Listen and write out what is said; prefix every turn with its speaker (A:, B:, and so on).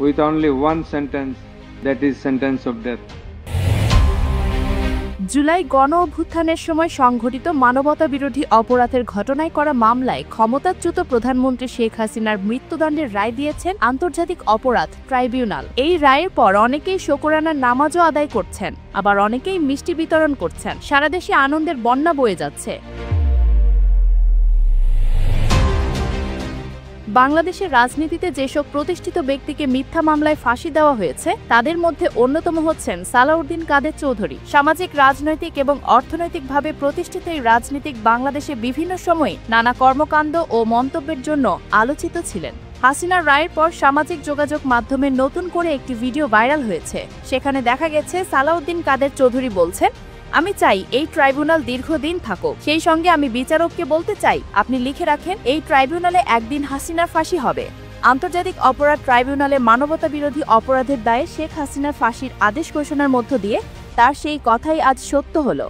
A: with only one sentence, that is sentence of death.
B: July গণ অভ্যুত্থানের সময় সংঘটিত মানবতা বিরোধী অপরাধের ঘটনায় করা মামলায় ক্ষমতাচ্যুত প্রধানমন্ত্রী শেখ হাসিনার মৃত্যুদণ্ডের রায় দিয়েছেন আন্তর্জাতিক অপরাধ ট্রাইব্যুনাল। এই রায়ের পর অনেকেই শুকরানার নামাজও আদায় করছেন, আবার অনেকেই মিষ্টি বিতরণ করছেন। সারা দেশে আনন্দের বন্যা বয়ে যাচ্ছে। বাংলাদেশের রাজনীতিতে যেসব প্রতিষ্ঠিত ব্যক্তিকে মিথ্যা মামলায় ফাঁসি দেওয়া হয়েছে তাদের মধ্যে অন্যতম হচ্ছেন সালাউদ্দিন কাদের চৌধুরী। সামাজিক, রাজনৈতিক এবং অর্থনৈতিকভাবে প্রতিষ্ঠিত এই রাজনীতিক বাংলাদেশে বিভিন্ন সময়ে নানা কর্মকাণ্ড ও মন্তব্যের জন্য আলোচিত ছিলেন। হাসিনার রায়ের পর সামাজিক যোগাযোগ মাধ্যমে নতুন করে একটি ভিডিও ভাইরাল হয়েছে। সেখানে দেখা গেছে সালাউদ্দিন কাদের চৌধুরী বলছেন, আমি চাই এই ট্রাইব্যুনাল দীর্ঘদিন থাকুক। সেই সঙ্গে আমি বিচারককে বলতে চাই, আপনি লিখে রাখেন এই ট্রাইব্যুনালে একদিন হাসিনার ফাঁসি হবে। আন্তর্জাতিক অপরাধ ট্রাইব্যুনালে মানবতা বিরোধী অপরাধের দায়ে শেখ হাসিনার ফাঁসির আদেশ ঘোষণার মধ্য দিয়ে তার সেই কথাই আজ সত্য হলো।